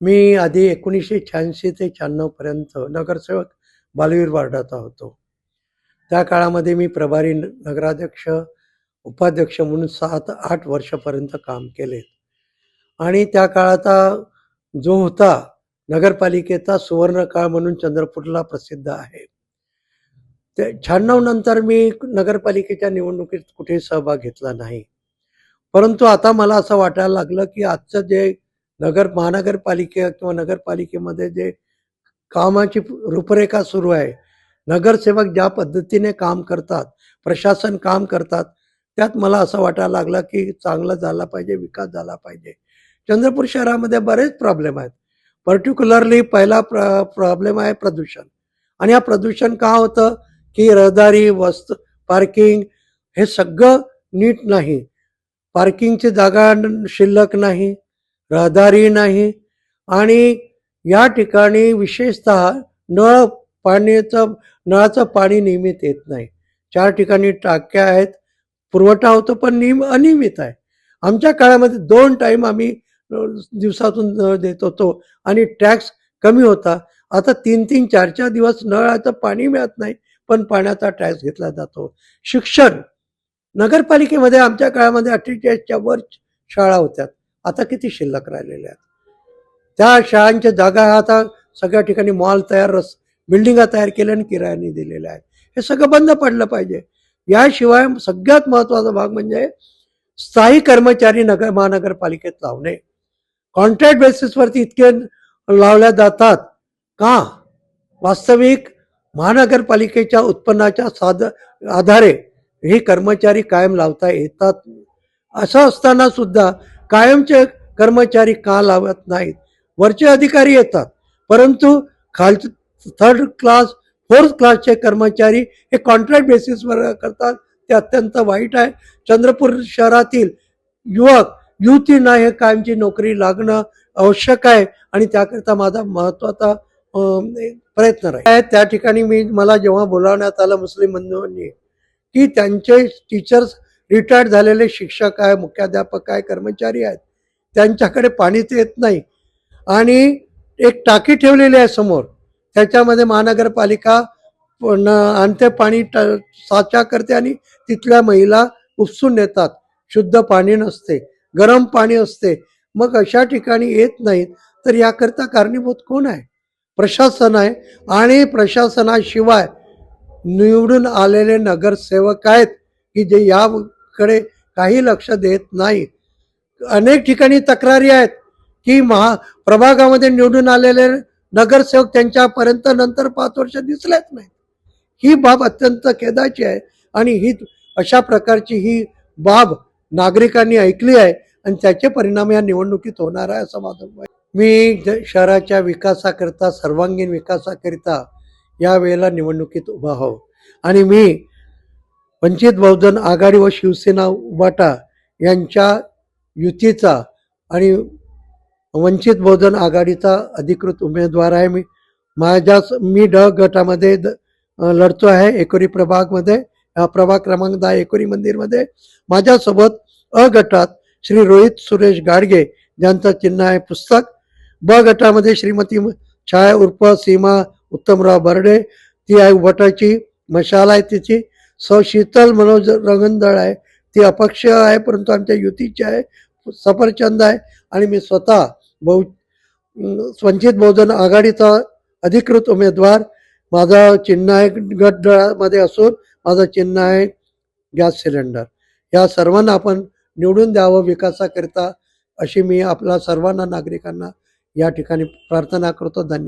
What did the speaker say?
मी आधी 1986 ते 96 पर्यंत नगरसेवक बालवीर वार्डाचा होतो. त्या काळामध्ये मी प्रभारी नगराध्यक्ष, उपाध्यक्ष म्हणून 7-8 वर्षापर्यंत काम केले. आणि त्या काळाचा जो होता नगरपालिकेचा सुवर्णकाळ म्हणून चंद्रपूरला प्रसिद्ध आहे. ते 96 नंतर मी नगरपालिकेच्या निवडणुकीत कुठेही सहभाग घेतला नाही. परंतु आता मला असं वाटायला लागलं, की आजचं जे महानगरपालिका किंवा नगरपालिकेमध्ये जे कामाची रूपरेखा सुरू आहे, नगरसेवक ज्या पद्धतीने काम करतात, प्रशासन काम करतात, त्यात मला असं वाटायला लागलं, की चांगलं झालं पाहिजे, विकास झाला पाहिजे. चंद्रपूर शहरामध्ये बरेच प्रॉब्लेम आहेत. पर्टिक्युलरली पहिला प्रॉब्लेम आहे प्रदूषण. आणि हा प्रदूषण का होतं, की रहदारी, पार्किंग हे सगळं नीट नाही. पार्किंगची जागा शिल्लक नाही, रहदारी नाही आणि या ठिकाणी विशेषतः नळाचं पाणी नियमित येत नाही. 4 ठिकाणी टाक्या आहेत, पुरवठा होतो पण अनियमित आहे. आमच्या काळामध्ये 2 टाईम आम्ही दिवसातून नळ देत होतो आणि टॅक्स कमी होता. आता 3-3, 4-4 दिवस नळाचं पाणी मिळत नाही, पण पाण्याचा टॅक्स घेतला जातो. शिक्षण नगरपालिकेमध्ये आमच्या काळामध्ये 48च्या वर शाळा होत्या. आता किती शिल्लक राहिलेल्या आहेत. त्या शाळांच्या जागा आता सगळ्या ठिकाणी मॉल तयार, बिल्डिंगा तयार केल्या आणि किरायाने दिलेल्या आहेत. हे सगळं बंद पडलं पाहिजे. याशिवाय सगळ्यात महत्त्वाचा भाग म्हणजे स्थायी कर्मचारी महानगरपालिकेत लावणे. कॉन्ट्रॅक्ट बेसिसवरती इतके लावल्या जातात का? वास्तविक महानगरपालिकेच्या उत्पन्नाच्या आधारे हे कर्मचारी कायम लावता येतात. असं असताना सुद्धा कायमचे कर्मचारी का लावत नाहीत? वरचे अधिकारी येतात, परंतु खालचे 3rd क्लास 4th क्लासचे कर्मचारी हे कॉन्ट्रॅक्ट बेसिसवर करतात. ते अत्यंत वाईट आहे. चंद्रपूर शहरातील युवतींना हे कायमची नोकरी लागणं आवश्यक आहे आणि त्याकरिता माझा महत्त्वाचा प्रयत्न राहील. त्या ठिकाणी मला जेव्हा बोलावण्यात आलं मुस्लिम बंधूंनी, की त्यांचे टीचर्स रिटायर्ड झालेले शिक्षक आहे, मुख्याध्यापक आहे, कर्मचारी आहेत, त्यांच्याकडे पाणीच येत नाही आणि एक टाकी ठेवलेली आहे समोर, त्याच्यामध्ये महानगरपालिका आणते पाणी, साचा करते आणि तिथल्या महिला उपसून नेतात. शुद्ध पाणी नसते, गरम पाणी असते. मग अशा ठिकाणी येत नाहीत, तर याकरता कारणीभूत कोण आहे? प्रशासन आहे. आणि प्रशासनाशिवाय निवडून आलेले नगरसेवक आहेत की जे याकडे काही लक्ष देत नाही. अनेक ठिकाणी तक्रारी आहेत की प्रभागामध्ये निवडून आलेले नगरसेवक त्यांच्यापर्यंत नंतर 5 वर्ष दिसलेच नाही. ही बाब अत्यंत खेदाची आहे आणि ही अशा प्रकारची ही बाब नागरिकांनी ऐकली आहे आणि त्याचे परिणाम या निवडणुकीत होणार आहे असं माझं मत. मी शहराच्या विकासाकरिता, सर्वांगीण विकासाकरिता यावेळेला निवडणुकीत उभा हो आणि मी वंचित बहुजन आघाडी व शिवसेना उभाटा यांच्या युतीचा आणि वंचित बहुजन आघाडीचा अधिकृत उमेदवार आहे. मी ड गटामध्ये लढतो आहे. एकोरी प्रभागमध्ये, प्रभाग क्रमांक 10 एकोरी मंदिरमध्ये. माझ्यासोबत अ गटात श्री रोहित सुरेश गाडगे ज्यांचं चिन्ह आहे पुस्तक. ब गटामध्ये श्रीमती छाया उर्फ सीमा उत्तमराव बर्डे, ती आहे उभाटाची, मशाल आहे तिची. शीतल मनोज रंगंदळ आहे, ती अपक्ष आहे परंतु आमच्या युतीची आहे. सफरचंद आहे आणि मी स्वतः वंचित बहुजन आघाडीचा अधिकृत उमेदवार. माझा चिन्ह आहे गटमध्ये असून माझं चिन्ह आहे गॅस सिलेंडर. या सर्वांना आपण निवडून द्यावं विकासाकरिता, अशी मी आपल्या सर्वांना नागरिकांना या ठिकाणी प्रार्थना करतो. धन्यवाद.